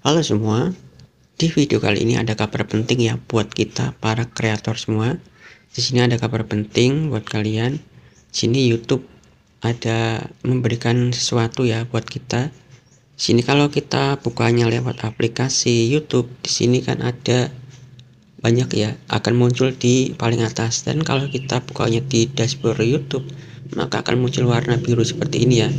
Halo semua, di video kali ini ada kabar penting ya buat kita para kreator semua. Di sini ada kabar penting buat kalian. Di sini YouTube ada memberikan sesuatu ya buat kita. Di sini kalau kita bukanya lewat aplikasi YouTube, di sini kan ada banyak ya, akan muncul di paling atas. Dan kalau kita bukanya di dashboard YouTube, maka akan muncul warna biru seperti ini ya.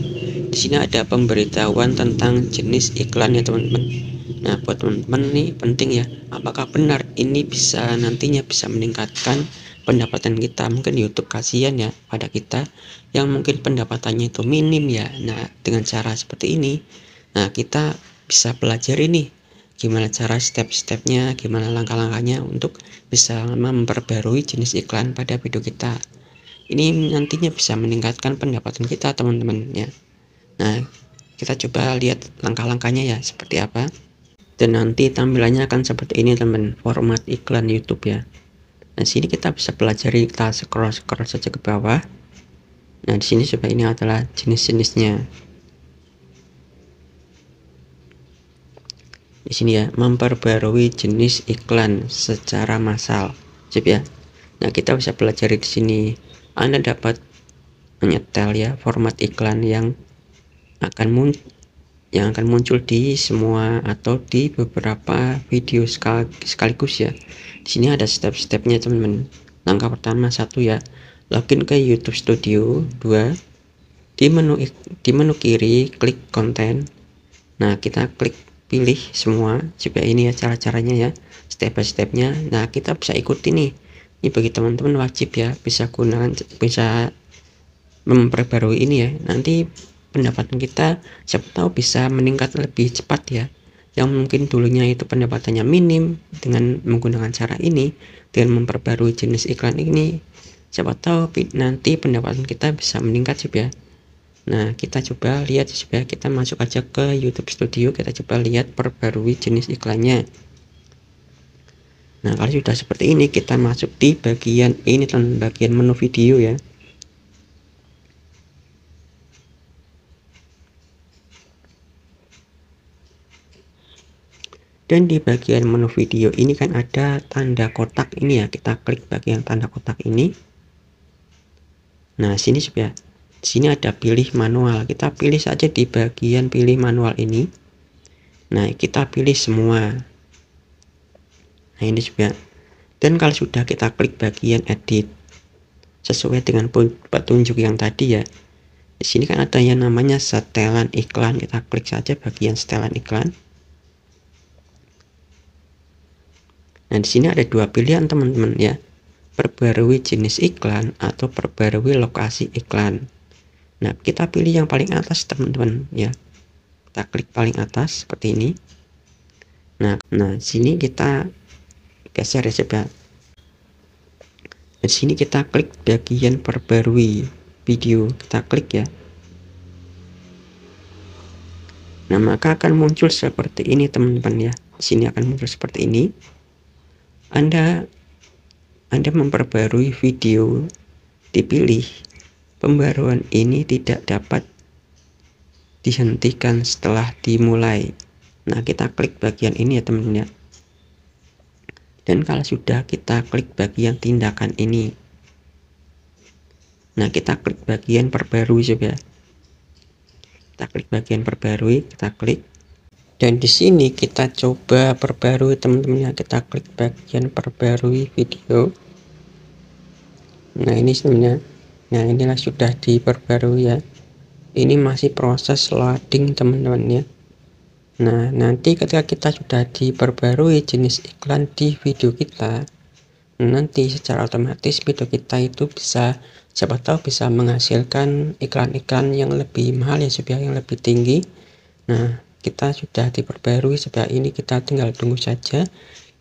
Di sini ada pemberitahuan tentang jenis iklan ya teman-teman. Nah, buat teman-teman nih penting ya, apakah benar ini bisa nantinya bisa meningkatkan pendapatan kita. Mungkin YouTube kasihan ya pada kita yang mungkin pendapatannya itu minim ya. Nah, dengan cara seperti ini, nah kita bisa belajar ini gimana cara step-stepnya, gimana langkah-langkahnya untuk bisa memperbarui jenis iklan pada video kita. Ini nantinya bisa meningkatkan pendapatan kita teman-teman ya. Nah, kita coba lihat langkah-langkahnya ya seperti apa. Dan nanti tampilannya akan seperti ini teman, format iklan YouTube ya. Nah, sini kita bisa pelajari, kita scroll saja ke bawah. Nah, di sini coba ini adalah jenis-jenisnya. Di sini ya, memperbarui jenis iklan secara massal. Sip ya. Nah, kita bisa pelajari di sini. Anda dapat menyetel ya format iklan yang akan muncul di semua atau di beberapa video sekaligus ya. Di sini ada step-stepnya teman-teman. Langkah pertama, satu ya, login ke YouTube Studio. 2, di menu kiri klik konten. Nah, kita klik pilih semua. Coba ini ya cara-caranya ya, step by stepnya. Nah, kita bisa ikuti nih. Ini bagi teman-teman wajib ya, bisa memperbarui ini ya. Nanti pendapatan kita siapa tahu bisa meningkat lebih cepat ya. Yang mungkin dulunya itu pendapatannya minim, dengan menggunakan cara ini, dengan memperbarui jenis iklan ini, siapa tahu nanti pendapatan kita bisa meningkat sih ya. Nah, kita coba lihat supaya kita masuk aja ke YouTube Studio, kita coba lihat perbarui jenis iklannya. Nah, kalau sudah seperti ini, kita masuk di bagian ini teman, bagian menu video ya. Dan di bagian menu video ini kan ada tanda kotak ini ya, kita klik bagian tanda kotak ini. Nah, sini supaya di sini ada pilih manual, kita pilih saja di bagian pilih manual ini. Nah, kita pilih semua. Nah, ini supaya, dan kalau sudah kita klik bagian edit sesuai dengan petunjuk yang tadi ya. Di sini kan ada yang namanya setelan iklan, kita klik saja bagian setelan iklan. Nah, di sini ada dua pilihan teman-teman ya, perbarui jenis iklan atau perbarui lokasi iklan. Nah, kita pilih yang paling atas teman-teman ya, kita klik paling atas seperti ini. Nah sini kita geser ya coba. Di sini kita klik bagian perbarui video, kita klik ya. Nah, maka akan muncul seperti ini teman-teman ya. Di sini akan muncul seperti ini. Anda memperbarui video, dipilih pembaruan ini tidak dapat dihentikan setelah dimulai. Nah, kita klik bagian ini ya teman-teman ya. Dan kalau sudah, kita klik bagian tindakan ini. Nah, kita klik bagian perbarui coba. Kita klik bagian perbarui, kita klik. Dan di sini kita coba perbarui teman-teman ya, kita klik bagian perbarui video. Nah, ini sebenarnya. Nah, inilah sudah diperbarui ya. Ini masih proses loading teman-teman ya. Nah, nanti ketika kita sudah diperbarui jenis iklan di video kita, nanti secara otomatis video kita itu bisa, siapa tahu bisa menghasilkan iklan-iklan yang lebih mahal ya, supaya yang lebih tinggi. Nah, kita sudah diperbarui, supaya ini kita tinggal tunggu saja.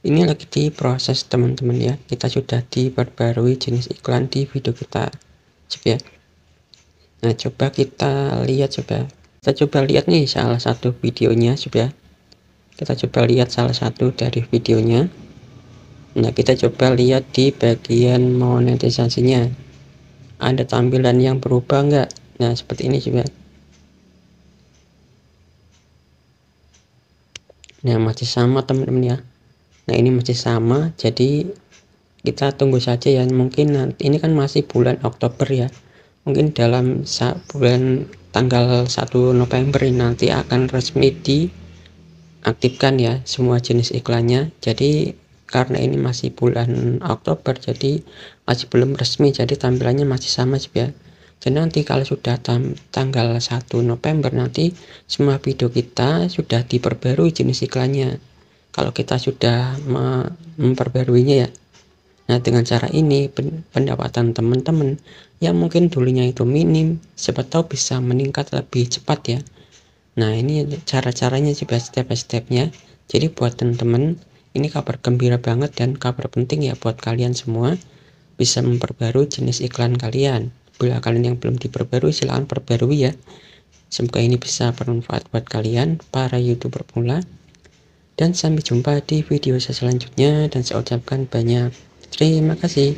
Ini lagi diproses teman-teman ya, kita sudah diperbarui jenis iklan di video kita ya. Nah, coba kita lihat coba. Kita coba lihat nih salah satu videonya coba. Kita coba lihat salah satu dari videonya. Nah, kita coba lihat di bagian monetisasinya. Ada tampilan yang berubah enggak? Nah, seperti ini coba. Nah, masih sama teman-teman ya. Nah, ini masih sama, jadi kita tunggu saja ya, mungkin nanti ini kan masih bulan Oktober ya, mungkin dalam bulan tanggal 1 November ini nanti akan resmi diaktifkan ya semua jenis iklannya. Jadi karena ini masih bulan Oktober, jadi masih belum resmi, jadi tampilannya masih sama sih ya. Jadi nanti kalau sudah tanggal 1 November nanti semua video kita sudah diperbarui jenis iklannya, kalau kita sudah memperbaruinya ya. Nah, dengan cara ini pendapatan teman-teman yang mungkin dulunya itu minim, siapa tahu bisa meningkat lebih cepat ya. Nah, ini cara-caranya juga step by stepnya. Jadi buat teman-teman, ini kabar gembira banget dan kabar penting ya buat kalian semua, bisa memperbarui jenis iklan kalian. Bila kalian yang belum diperbarui, silahkan perbarui ya. Semoga ini bisa bermanfaat buat kalian para YouTuber pemula. Dan sampai jumpa di video saya selanjutnya, dan saya ucapkan banyak terima kasih.